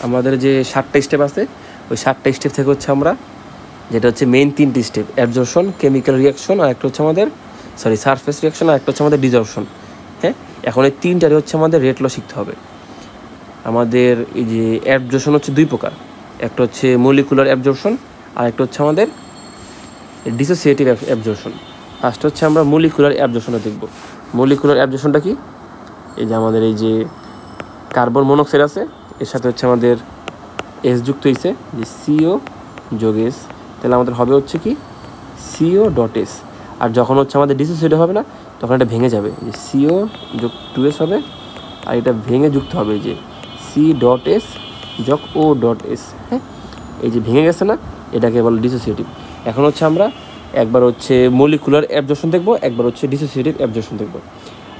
আমাদের যে 7টা স্টেপ আছে ওই 7টা স্টেপ থেকে হচ্ছে আমরা যেটা হচ্ছে মেইন 3টি স্টেপ, অ্যাবজর্পশন, কেমিক্যাল রিয়াকশন, আর একটা হচ্ছে আমাদের সারফেস রিয়াকশন, আর একটা হচ্ছে আমাদের ডিজর্পশন। হ্যাঁ, এখন এই 3টারই হচ্ছে আমাদের রেট ল শিখতে হবে। আমাদের এই যে অ্যাবজর্পশন হচ্ছে 2 প্রকার, একটা হচ্ছে মলিকুলার অ্যাবজর্পশন আর একটা হচ্ছে আমাদের ডিসোসিয়েটিভ অ্যাবজর্পশন। ফার্স্ট হচ্ছে আমরা মলিকুলার অ্যাবজর্পশনটা দেখব। মলিকুলার অ্যাবজর্পশনটা কি? এই যে আমাদের এই যে কার্বন মনোক্সাইড আছে, এর সাথে হচ্ছে আমাদের এস যুক্ত হয়েছে, যে সিও যোগ এস, তাহলে আমাদের হবে হচ্ছে কি সিও ডট এস। আর যখন হচ্ছে আমাদের ডিসোসিয়েটিভ হবে না, তখন এটা ভেঙে যাবে, যে সিও যোগ 2s হবে, আর এটা ভেঙে যুক্ত হবে এই যে সি ডট এস যোগ ও ডট এস। হ্যাঁ, এই যে ভেঙে গেছে না, এটাকে বলে ডিসোসিয়েটিভ। এখন হচ্ছে আমরা একবার হচ্ছে মলিকুলার অ্যাবজর্পশন দেখব, একবার হচ্ছে ডিসোসিয়েটিভ অ্যাবজর্পশন দেখব।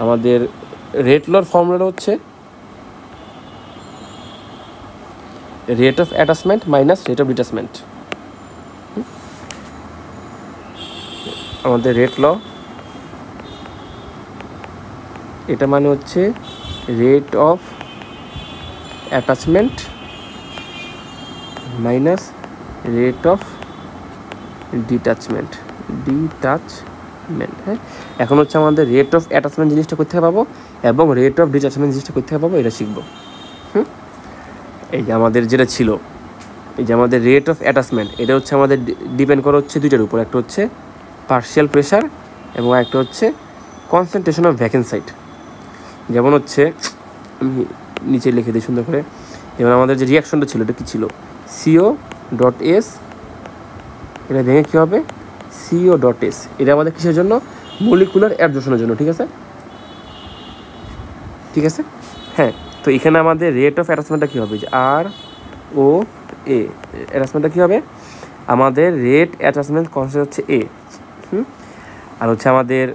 আমাদের রেট লর ফর্মুলাটা হচ্ছে rate of attachment minus rate of detachment. আমাদের রেট ল এটা মানে হচ্ছে rate of attachment minus rate of detachment. হ্যাঁ, এখন হচ্ছে আমাদের রেট অফ অ্যাটাচমেন্ট জিনিসটা কোথায় পাবো এবং রেট অফ ডিটাচমেন্ট জিনিসটা কোথায় পাবো এটা শিখবো। এই যে আমাদের যেটা ছিল, এই যে আমাদের রেট অফ অ্যাটাচমেন্ট, এটা হচ্ছে আমাদের ডিপেন্ড করা হচ্ছে 2টার উপর, একটা হচ্ছে পার্শিয়াল প্রেশার এবং একটা হচ্ছে কনসেন্ট্রেশন অফ ভ্যাকেন্সাইট। যেমন হচ্ছে আমি নিচে লিখে দিই সুন্দর করে, যেমন আমাদের যে রিয়াকশনটা ছিল এটা কী ছিল, সিও ডট এস, এটা ভেঙে কী হবে সিও ডট এস। এটা আমাদের কিসের জন্য? মলিকুলার অ্যাবজর্পশনের জন্য। ঠিক আছে, ঠিক আছে। হ্যাঁ, তো এখানে আমাদের রেট অফ অ্যাটাচমেন্টটা কী হবে, যে আর ও এ, অ্যাটাচমেন্টটা কী হবে, আমাদের রেট অ্যাটাচমেন্ট কনস্ট্যান্ট হচ্ছে এ। আর হচ্ছে আমাদের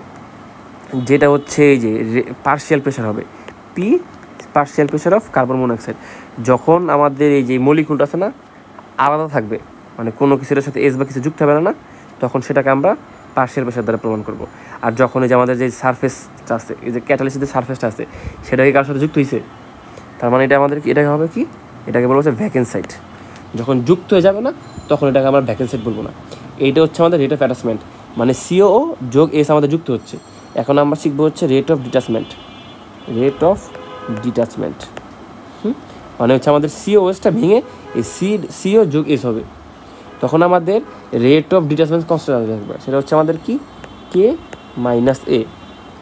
যেটা হচ্ছে এই যে পার্শিয়াল প্রেশার হবে P, partial pressure of carbon monoxide. যখন আমাদের এই যে মলিকুলটা আছে না আলাদা থাকবে, মানে কোনো কিছুর সাথে এস বা কিছু যুক্ত হবে না, তখন সেটাকে আমরা পার্শিয়াল প্রেশার দ্বারা প্রমাণ করব। আর যখন এই যে আমাদের যে সারফেসটা আছে, এই যে ক্যাটালিস্টের যে সারফেসটা আছে, সেটাকে কারোর সাথে যুক্ত হয়েছে, তার মানে এটা আমাদের এটাকে হবে কি, এটাকে বলবো হচ্ছে ভ্যাকেন্সাইট। যখন যুক্ত হয়ে যাবে না, তখন এটাকে আমরা ভ্যাকেন্সাইট বলবো না। এইটা হচ্ছে আমাদের রেট অফ অ্যাটাচমেন্ট, মানে সিও যোগ এস আমাদের যুক্ত হচ্ছে। এখন আমরা শিখবো হচ্ছে rate of detachment. Rate of detachment মানে হচ্ছে আমাদের সিও এসটা ভেঙে এই সিও যোগ এস হবে, তখন আমাদের রেট অফ ডিটাচমেন্ট কনস্ট্যান্ট থাকবে, সেটা হচ্ছে আমাদের কি কে মাইনাস এ।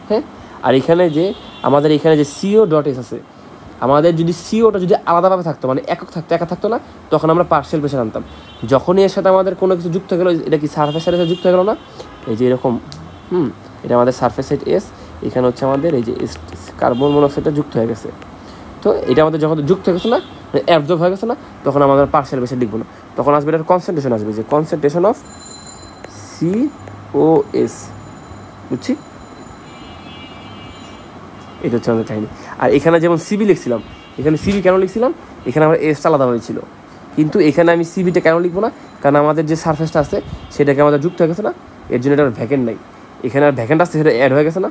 হ্যাঁ, আর এখানে যে আমাদের এখানে যে সিও ডট এস আছে, আমাদের যদি সিওটা যদি আলাদাভাবে থাকতো, মানে একা থাকতো না, তখন আমরা পার্শিয়াল প্রেশার আনতাম। যখনই এর সাথে আমাদের কোনো কিছু যুক্ত হয়ে গেলো, এটা কি সারফেসের সাথে যুক্ত হয়ে গেলো না, এই যে এরকম, এটা আমাদের সারফেস সাইড এস, এখানে হচ্ছে আমাদের এই যে কার্বন মনোক্সাইডটা যুক্ত হয়ে গেছে। তো এটা আমাদের যখন যুক্ত হয়ে গেছে না, অ্যাবজর্ব হয়ে গেছে না, তখন আমাদের পার্শিয়াল প্রেশার লিখবো না, তখন আসবে এটার কনসেন্ট্রেশন আসবে, যে কনসেন্ট্রেশন অফ সিওএস। বুঝছি, এটা হচ্ছে আমাদের কাহিনী। আর এখানে যেমন সিবি লিখছিলাম, এখানে সিবি কেন লিখছিলাম, এখানে আমার এসটা আলাদা হয়েছিল, কিন্তু এখানে আমি সিবিটা কেন লিখবো না, কারণ আমাদের যে সারফেসটা আছে সেটাকে আমাদের যুক্ত হয়ে গেছে না, এর জন্য এটা ভ্যাকেন্ট নাই। এখানে আর ভ্যাকেন্ট আসছে, সেটা অ্যাড হয়ে গেছে না,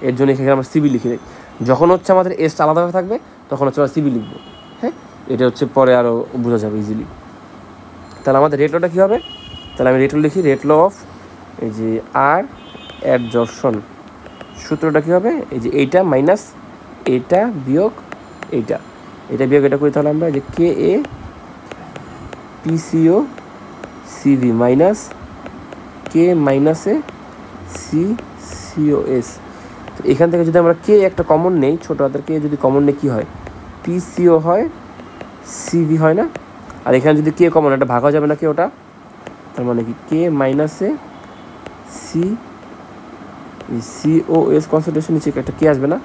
এর জন্য এখানে আমরা সিবি লিখি নাই। যখন হচ্ছে আমাদের এসটা আলাদাভাবে থাকবে, তখন হচ্ছে আমরা সিবি লিখবো। হ্যাঁ, এটা হচ্ছে পরে আরও বোঝা যাবে ইজিলি। তাহলে আমাদের রেট লটা কী হবে, তাহলে আমি রেট ল লিখি, রেট ল অফ এই যে আর অ্যাবজর্পশন, সূত্রটা কী হবে, এই যে এইটা মাইনাস এটা বিয়োগ এইটা, এটা বিয়োগ এটা করি, তাহলে আমরা যে কে এ পিসিও সিভি মাইনাস কে মাইনাসে সি সিওএস। তো এখান থেকে যদি আমরা কে একটা কমন নেই, ছোটো হাতের কে যদি কমন নেই, কী হয়, পিসিও হয়, সিভি হয় না, আর এখানে যদি কে কমন, এটা ভাগ হয়ে যাবে না কি ওটা, তার মানে কি কে মাইনাসে সি সিওএস কনসেন্ট্রেশন নিচে একটা কে আসবে না,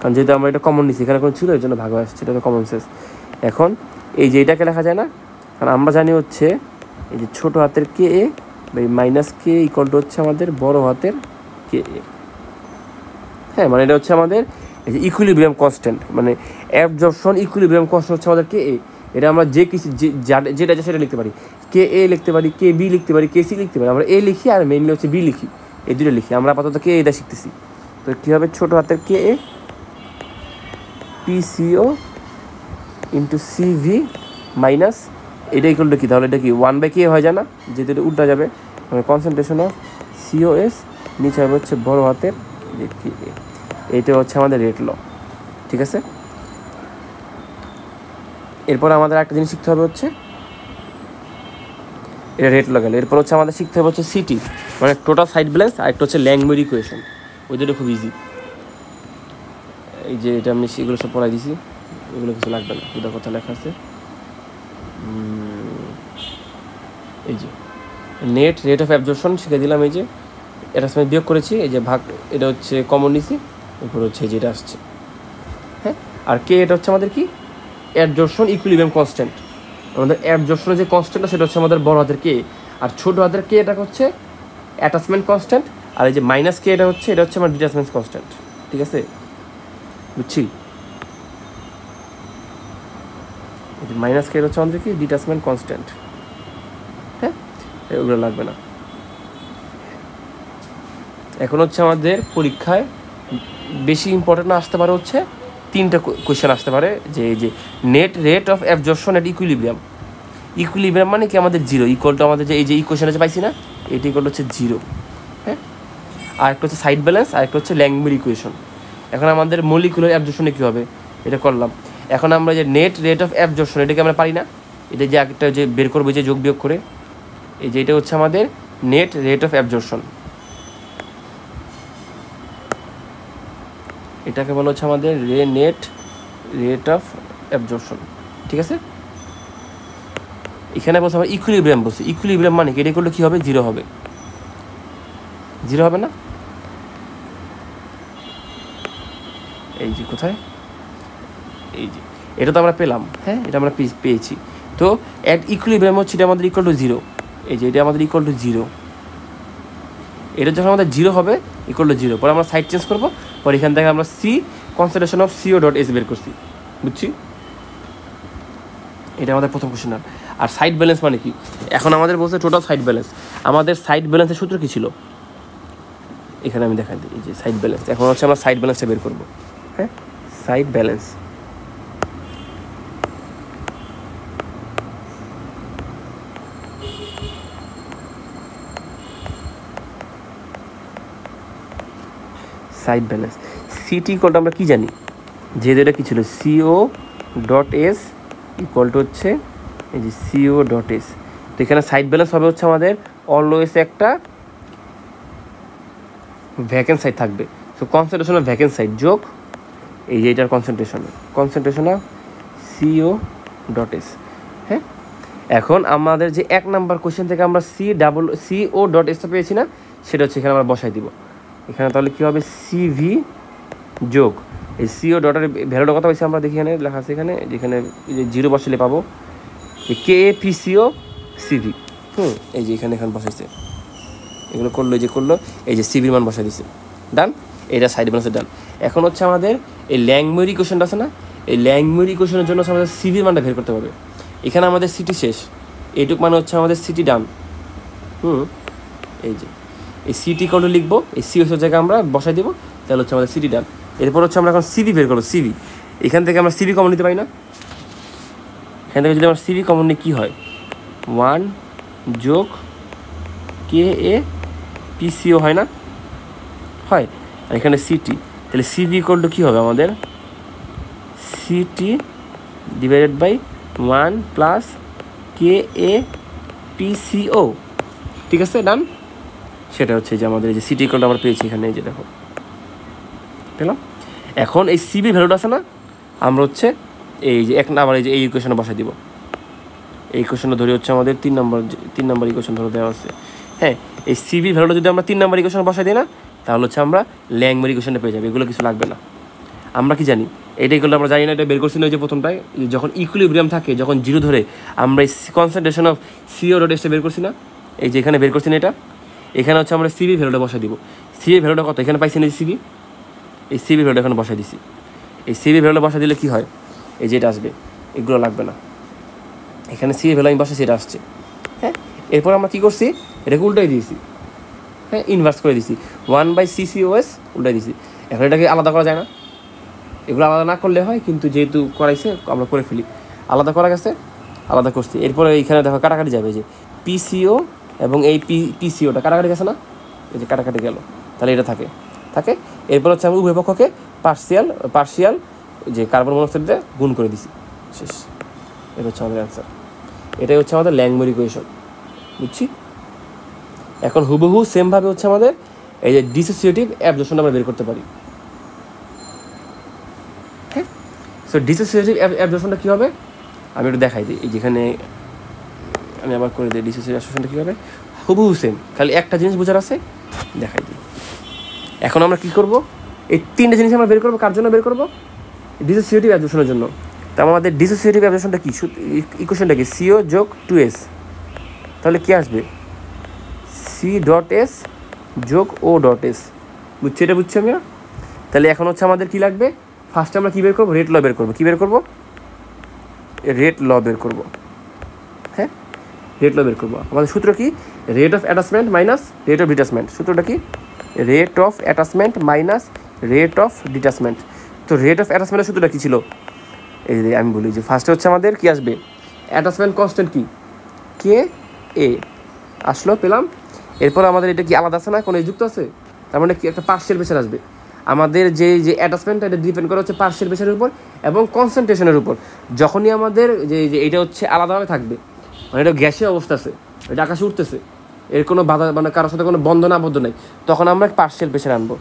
কারণ যেহেতু আমরা এটা কমন নিচ্ছি, এখানে কোনো ছিল এর জন্য ভাগ হয়ে আসছে, এটা তো কমন সেন্স। এখন এই যে এটাকে লেখা যায় না, কারণ আমরা জানি হচ্ছে এই যে ছোটো হাতের কে এ বা মাইনাস কে ইকুয়াল টু হচ্ছে আমাদের বড় হাতের কে এ। হ্যাঁ, মানে এটা হচ্ছে আমাদের এই যে ইকুইলিব্রিয়াম কনস্ট্যান্ট, মানে অ্যাবজর্পশন ইকুইলিব্রিয়াম কনস্ট্যান্ট হচ্ছে আমাদের কে এ। এটা আমরা যে কিছু যেটা আছে সেটা লিখতে পারি, কে এ লিখতে পারি, কে বি লিখতে পারি, কে সি লিখতে পারি, আমরা এ লিখি আর মেইনলি হচ্ছে বি লিখি, এই দুটো লিখি। আমরা আপাতত কে এটা শিখতেছি। তো কী হবে, ছোটো হাতের কে A PCO into CV minus এটা ইকুয়াল টু কী, তাহলে এটা কি 1/k হয়ে যায় না, যেহেতু এটা উল্টা যাবে, মানে কনসেন্ট্রেশন অফ সিওএস নিচে হবে হচ্ছে বড় হাতের এইটা হচ্ছে আমাদের রেট ল। ঠিক আছে, এরপর আমাদের একটা জিনিস শিখতে হবে হচ্ছে এটা রেট ল গেল, এরপর হচ্ছে আমাদের শিখতে হবে হচ্ছে সিটি মানে টোটাল সাইড ব্যালেন্স, আর একটা হচ্ছে ল্যাংমুর ইকুয়েশন, ওই দুটো খুব ইজি। এই যে এটা আমি সেগুলো সব পড়াই দিছি, এগুলো কিছু লাগবে না, দুটো কথা লেখা আছে। এই যে নেট রেট অফ অ্যাবজর্পশন শিখে দিলাম, এই যে এটা সময় বিয়োগ করেছি, এই যে ভাগ এটা হচ্ছে কমন নিছি, এরপর হচ্ছে যেটা আসছে। হ্যাঁ, আর কে এটা হচ্ছে আমাদের কি অ্যাবজর্পশন ইকুইলিব্রিয়াম কনস্ট্যান্ট, আমাদের অ্যাবজর্পশনের যে কনস্ট্যান্টটা সেটা হচ্ছে আমাদের বড় হাতের কে, আর ছোট হাতের কে এটা হচ্ছে অ্যাটাচমেন্ট কনস্ট্যান্ট, আর এই যে মাইনাস কে এটা হচ্ছে আমার ডিটাচমেন্ট কনস্ট্যান্ট। ঠিক আছে, বুঝছি, মাইনাস কে হচ্ছে আমাদের কি ডিটাচমেন্ট কনস্ট্যান্ট। হ্যাঁ, ওগুলো লাগবে না। এখন হচ্ছে আমাদের পরীক্ষায় বেশি ইম্পর্টেন্ট আসতে পারে হচ্ছে তিনটা কোয়েশ্চেন আসতে পারে, যে এই যে net rate of absorption at equilibrium, equilibrium মানে কি আমাদের জিরো, ইকুয়াল টু আমাদের যে এই যে ইকুয়েশন আছে পাইছি না, এটা ইকুয়াল হচ্ছে জিরো। হ্যাঁ, আর একটা হচ্ছে সাইড ব্যালেন্স, আর একটা হচ্ছে ল্যাংমুর ইকুয়েশন। এখন আমাদের মলিকুলার অ্যাবজর্পশনে কী হবে এটা করলাম। এখন আমরা যে নেট রেট অফ অ্যাবজর্পশন এটাকে আমরা পারি না, এটা যে একটা যে বের করবো যে যোগ বিয়োগ করে, এই যে এটা হচ্ছে আমাদের নেট রেট অফ অ্যাবজর্পশন, এটাকে বলা হচ্ছে আমাদের নেট রেট অফ অ্যাবজর্পশন। ঠিক আছে, এখানে বলছে আমরা ইকুইলিব্রিয়াম বলছি, ইকুইলিব্রিয়াম মানে এটা করলে কী হবে, জিরো হবে, জিরো হবে না। এই যে কোথায়, এই যে এটা তো আমরা পেলাম, হ্যাঁ এটা আমরা পেয়েছি। তো অ্যাট ইকুইলিব্রিয়াম হচ্ছে এটা আমাদের ইকুয়াল টু জিরো, এই যে এটা আমাদের ইকুয়াল টু জিরো, এটা যখন আমাদের জিরো হবে ইকুয়াল টু জিরো, পরে আমরা সাইড চেঞ্জ করবো, পরে এখান থেকে আমরা C concentration of CO dot S বের করছি, বুঝছি। এটা আমাদের প্রথম কোশ্চেন। আর সাইড ব্যালেন্স মানে কি, এখন আমাদের বলছে টোটাল সাইড ব্যালেন্স, আমাদের সাইড ব্যালেন্সের সূত্র কী ছিল এখানে আমি দেখাই দিই, এই যে সাইড ব্যালেন্স। এখন হচ্ছে আমরা সাইড ব্যালেন্সটা বের করবো। হ্যাঁ, side balance side balance CT equal to আমরা কী জানি, যেহেতু এটা কী ছিল CO dot S equal to হচ্ছে এই যে সিও ডট এস। তো এখানে সাইড ব্যালেন্স হবে হচ্ছে আমাদের অলওয়েজ একটা ভ্যাকেন্ট সাইড থাকবে, so concentration of vacant side যোগ এই যে এটার concentration of CO dot S. হ্যাঁ, এখন আমাদের যে এক নাম্বার কোশ্চেন থেকে আমরা সিও ডট এসটা পেয়েছি না, সেটা হচ্ছে এখানে আমরা বসাই দিব। এখানে তাহলে কী হবে, সিভি যোগ এই সিও ডটের ভ্যালুটার কথা বলছি আমরা, দেখি এখানে লেখা আছে, এখানে যেখানে যে জিরো বসালে পাবো কে এ পি সিও সিভি। এই যে এখানে বসাইছে, এগুলো করলো, এই যে করলো, এই যে সিভির মান বসাই দিছে, ডান। এটা সাইড ব্যালেন্সের ডান। এখন হচ্ছে আমাদের এই ল্যাংমুর ইকুয়েশনটা আছে না, এই ল্যাংমুর ইকুয়েশনের জন্য আমাদের সিভির মানটা বের করতে হবে। এখানে আমাদের সিটি শেষ, এইটুক মানে হচ্ছে আমাদের সিটি ডান। এই যে এই সিটি কত লিখবো, এই সিওসের জায়গায় আমরা বসাই দিব, তাহলে হচ্ছে আমাদের সিটি ডান। এরপর হচ্ছে আমরা এখন সিভি বের করবো, সিভি এখান থেকে আমরা সিভি কমন নিতে পারি না, এখান থেকে যদি আমরা সিভি কমন নিই কী হয়, 1 যোগ কে এ পিসিও হয় না, হয়। আর এখানে সিটি, তাহলে সিভি ইকুয়াল টু কী হবে আমাদের, CT divided by 1 plus K A PCO. ঠিক আছে, ডান। সেটা হচ্ছে যে আমাদের এই যে সিটি ইকুয়াল টু আমরা পেয়েছি এখানে, এই যে দেখো পেলাম। এখন এই সিভি ভ্যালুটা আছে না, আমরা হচ্ছে এই যে এক নাম্বার এই যে এই ইকুয়েশনে বসাই দিব, এই ইকুয়েশনটা ধরে হচ্ছে আমাদের 3 নম্বর ইকুয়েশন ধরে দেওয়া আছে। হ্যাঁ, এই সিভি ভ্যালুটা যদি আমরা 3 নম্বর ইকুয়েশন বসাই দিই না, তাহলে হচ্ছে আমরা ল্যাংমুর ইকুয়েশনটা পেয়ে যাবো, এগুলো কিছু লাগবে না। আমরা কি জানি, এইটা এগুলো আমরা জানি না, এটা বের করছি না, যে প্রথমটায় যখন ইকুইলিব্রিয়াম থাকে, যখন জিরো ধরে আমরা এই কনসেন্ট্রেশন অফ সিও ডট এসটা বের করছি না, এই যে এখানে বের করছি না, এটা এখানে হচ্ছে আমরা সিভি ভ্যালুটা বসাই দিব। সিভি ভ্যালুটা কত এখানে পাইছি না, সিভি, এই সিভি ভ্যালুটা এখানে বসাই দিছি। এই সিভি ভ্যালুটা বসাই দিলে কী হয়, এই যে এটা আসবে, এগুলো লাগবে না, এখানে সিভি ভ্যালু আমি বসাইছি, এটা আসছে। হ্যাঁ, এরপর আমরা কী করছি, এটাকে উল্টাই দিয়েছি, হ্যাঁ ইনভার্স করে দিয়েছি, 1/CCOS উল্টাই দিয়েছি। এখন এটাকে আলাদা করা যায় না, এগুলো আলাদা না করলে হয়, কিন্তু যেহেতু করাইছে আমরা করে ফেলি। আলাদা করা গেছে, আলাদা করছি। এরপরে এইখানে দেখো কাটাকাটি যাবে, যে পিসিও এবং এই পিসিওটা কাটাকাটি গেছে না, এই যে কাটাকাটি গেল, তাহলে এটা থাকে। এরপর হচ্ছে আমি উভয় পক্ষকে পার্শিয়াল যে কার্বন মনোক্সাইড দিয়ে গুণ করে দিছি, শেষ। এটা হচ্ছে আমাদের অ্যান্সার। এটাই হচ্ছে আমাদের ল্যাংমোর ইকুয়েশন, বুঝছি। এখন হুবহু সেমভাবে হচ্ছে আমাদের এই যে ডিসোসিয়েটিভ অ্যাবজর্পশনটা আমরা বের করতে পারি। হ্যাঁ, সো ডিসোসিয়েটিভ অ্যাবজর্পশনটা কী হবে আমি একটু দেখাই দিই। এই যেখানে আমি আবার করে দিই, ডিসোসিয়েটিভ অ্যাবজর্পশনটা কী হবে, হুবহু সেম, খালি একটা জিনিস বোঝার আছে, দেখাই দিই। এখন আমরা কী করবো, এই তিনটে জিনিস আমরা বের করবো, কার জন্য বের করবো, ডিসোসিয়েটিভ অ্যাবজর্পশনের জন্য। তো আমাদের ডিসোসিয়েটিভ অ্যাবজর্পশনটা কি, ইকুয়েশনটা কি, CO যোগ 2S, তাহলে কী আসবে C.S যোগ O.S, বুঝছি, এটা বুঝছি আমরা। তাহলে এখন হচ্ছে আমাদের কী লাগবে, ফার্স্টে আমরা কী বের করবো, রেট ল বের করবো। কী বের করবো, রেট ল বের করবো। হ্যাঁ, রেট ল বের করবো। আমাদের সূত্র কি, rate of attachment minus rate of detachment. সূত্রটা কি, rate of attachment minus rate of detachment. তো রেট অফ অ্যাটাচমেন্টের সূত্রটা কী ছিল, এই যে আমি বলি যে ফার্স্টে হচ্ছে আমাদের কী আসবে, অ্যাটাচমেন্ট কনস্ট্যান্ট কি, Ka আসলো, পেলাম। এরপর আমাদের এটা কি আলাদা আছে না, কোনো যুক্ত আছে, তার মানে কি একটা পার্শিয়াল প্রেশার আসবে। আমাদের যে অ্যাটাচমেন্ট, এটা ডিপেন্ড করা হচ্ছে পার্শিয়াল প্রেশারের উপর এবং কনসেন্ট্রেশনের উপর। যখনই আমাদের যে এটা হচ্ছে আলাদাভাবে থাকবে, মানে এটা গ্যাসীয় অবস্থা আছে, এটা আকাশে উঠতেছে, এর কোনো বাধা মানে কারোর সাথে কোনো বন্ধন আবদ্ধ নেই, তখন আমরা পার্শিয়াল প্রেশার আনবো।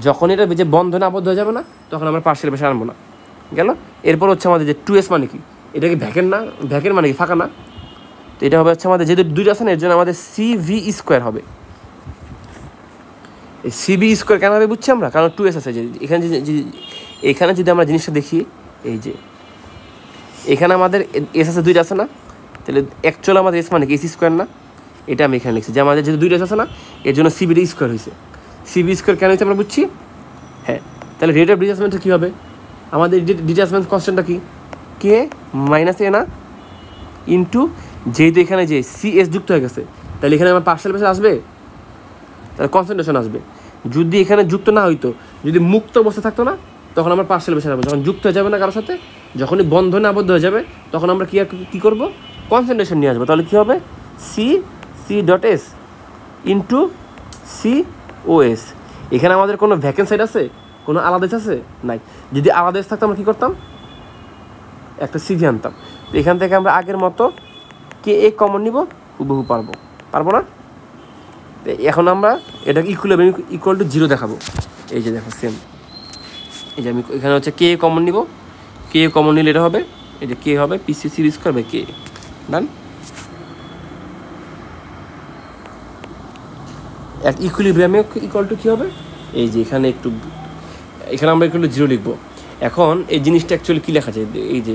যখন এটা যে বন্ধনে আবদ্ধ হয়ে যাবে না, তখন আমরা পার্শিয়াল প্রেশার আনবো না, গেল। এরপর হচ্ছে আমাদের যে 2S মানে কি, এটা কি ভ্যাকেন্ট না, ভ্যাকেন্ট মানে কি ফাঁকা না, তো এটা হবে হচ্ছে আমাদের যেহেতু দুইটা আছে না, এর জন্য আমাদের CV² হবে। এই CV² কেন হবে বুঝছি আমরা, কারণ 2S আছে। যে এখানে যদি আমরা জিনিসটা দেখি, এই যে এখানে আমাদের S আছে, দুইটা আছে না, তাহলে অ্যাকচুয়ালি আমাদের S মানে কি AC² না, এটা আমি এখানে লিখছি যে আমাদের যেহেতু দুইটা আছে না, এর জন্য CV² হয়েছে। CV² কেন হয়েছে আমরা বুঝছি। হ্যাঁ, তাহলে রেট অফ ডিটাচমেন্টটা কী হবে, আমাদের ডিটাচমেন্ট কনস্ট্যান্টটা কি, K - A না, ইন্টু যেহেতু এখানে যে CS যুক্ত হয়ে গেছে, তাহলে এখানে আমার পার্শিয়াল প্রেশার আসবে, তাহলে কনসেন্ট্রেশন আসবে। যদি এখানে যুক্ত না হইতো, যদি মুক্ত অবস্থা থাকতো না, তখন আমার পার্শিয়াল প্রেশার হবে। যখন যুক্ত হয়ে যাবে না কারোর সাথে, যখনই বন্ধনে আবদ্ধ হয়ে যাবে, তখন আমরা কী করবো, কনসেন্ট্রেশন নিয়ে আসবো। তাহলে কী হবে, C.S ইন্টু COS। এখানে আমাদের কোনো ভ্যাকেন্ট সাইড আছে, কোনো আলাদা আছে নাই। যদি আলাদা থাকতো আমরা কী করতাম, একটা CV আনতাম। তো এখান থেকে আমরা আগের মতো Ka কমন নিব, হুবহু পারবো না। এখন আমরা এটাকে ইকুয়াল টু 0 দেখাবো। এই যে দেখো সেম, এই যে আমি এখানে হচ্ছে Ka কমন নিব, Ka কমন নিলে এটা হবে, এই যে K হবে PC²/K, ডান। এক ইকুইলিব্রিয়ামে ইকুয়াল টু কী হবে, এই যে এখানে আমরা একটু 0 লিখবো। এখন এই জিনিসটা অ্যাকচুয়ালি কী লেখা যায়, এই যে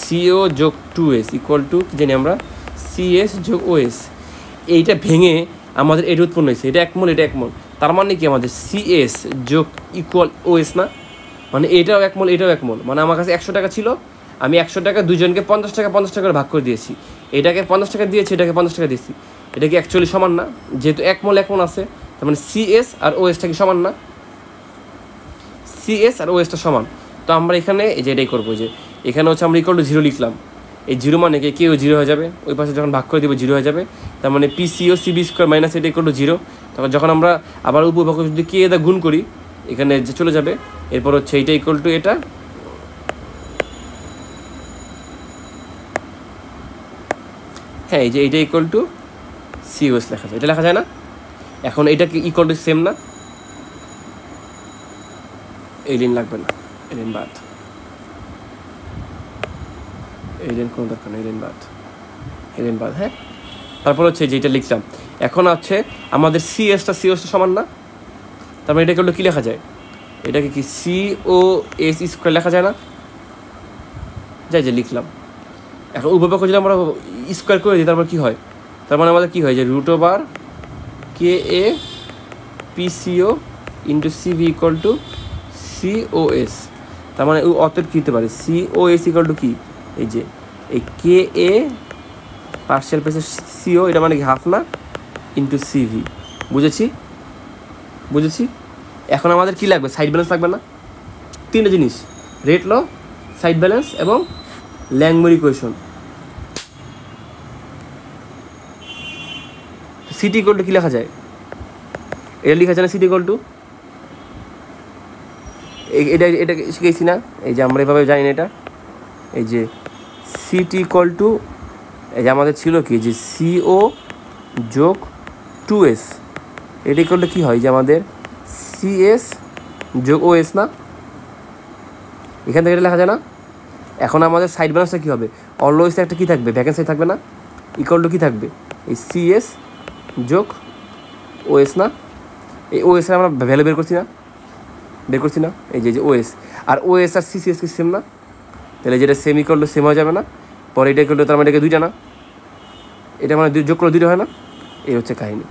CO যোগ 2S ইকুয়াল টু কী জানি আমরা, CS যোগ OS। এইটা ভেঙে আমাদের এটা উৎপন্ন হয়েছে, এটা 1 মোল, এটা 1 মোল। তার মানে কি আমাদের CS যোগ ইকুয়াল OS না, মানে এটাও 1 মোল, এটাও 1 মোল। মানে আমার কাছে 100 টাকা ছিল, আমি 100 টাকা দুজনকে 50 টাকা করে ভাগ করে দিয়েছি। এটাকে 50 টাকা দিয়েছি, এটাকে 50 টাকা দিয়েছি। এটা কি অ্যাকচুয়ালি সমান না, যেহেতু 1 মোল 1 মোল আছে, তার মানে CS আর OSটা কি সমান না, CS আর OSটা সমান। তো আমরা এখানে এই যে এটাই করবো, যে এখানে হচ্ছে আমরা ইকুয়াল টু 0 লিখলাম। এই 0 মানে কি, কেউ 0 হয়ে যাবে, ওই পাশে যখন ভাগ করে দেবো 0 হয়ে যাবে। তার মানে PCO CV² মাইনাস এটা ইকুয়াল টু 0। তখন যখন আমরা আবার উপভোগ যদি K দা গুণ করি, এখানে যে চলে যাবে। এরপর হচ্ছে এইটা ইকুয়াল টু এটা, হ্যাঁ এই যে এইটা ইকুয়াল টু COS লেখা যায়, এটা লেখা যায় না। এখন এটা কি ইকুয়াল টু সেম না, এই লাইন লাগবে না, এই লাইন বাদ, এই লাইন কোনো দরকার নেই, এই লাইন বাদ, হ্যাঁ। তারপর হচ্ছে যেটা লিখলাম, এখন আছে আমাদের COSটা সমান না, তার মানে এটা ইকুয়াল টু কী লেখা যায়, এটাকে কি COS² লেখা যায় না, যাই যে লিখলাম। এখন উপপক্ষ যদি আমরা স্কোয়ার করে দিই, তারপর কী হয়, তার মানে আমাদের কী হয়, যে √KA PCO into CV equal to COS। তার মানে অতএব কী হতে পারে, COS ইকুয়াল টু কি, এই যে এই KA পার্শিয়াল প্রেসার CO, এটা মানে কি হাফ না, ইন্টু CV। বুঝেছি। এখন আমাদের কি লাগবে, সাইড ব্যালেন্স লাগবে না, তিনটে জিনিস, রেট ল, সাইড ব্যালেন্স এবং ল্যাংমুর ইকুয়েশন। সিটি ইকুয়াল টু কী লেখা যায়? এটা লেখা যায় না সিটি ইকুয়াল টু, এটা এটা শিখেছি না, এই যে আমরা এভাবে জানি না এটা, এই যে সিটি ইকুয়াল টু, এই যে আমাদের ছিল কি যে সিও যোগ 2s, এটা ইকুয়াল টু কী হয় যে আমাদের সিএস যোগ ওএস না, এখান থেকে এটা লেখা যায় না। এখন আমাদের সাইড ব্যালেন্সটা কী হবে? অলওয়েজ একটা কী থাকবে, ভ্যাকেন্সি থাকবে না, ইকুয়াল টু কী থাকবে এই সিএস যোগ ওএস না, এই ওএস আমরা ভ্যালু বের করছি না, এই যে ওএস আর ওএস আর সিসিএস কি সেম না, তাহলে যেটা সেম ইকুয়াল টু সেম হয়ে যাবে না, পরে এটা ইকুয়াল টু তার মানে এটাকে দুইটা না, এটা মানে যোগ করলে দুইটা হয় না, এই হচ্ছে কাহিনি।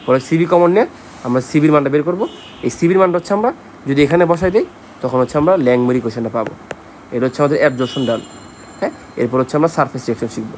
পরে সিবি কমন নিয়ে আমরা সিবির মানটা বের করবো, এই সিবির মানটা হচ্ছে আমরা যদি এখানে বসাই দিই তখন হচ্ছে আমরা ল্যাংমুর ইকুয়েশনটা পাবো। এটা হচ্ছে আমাদের অ্যাবজর্পশন ডান। হ্যাঁ, এরপর হচ্ছে আমরা সারফেস রিঅ্যাকশন শিখবো।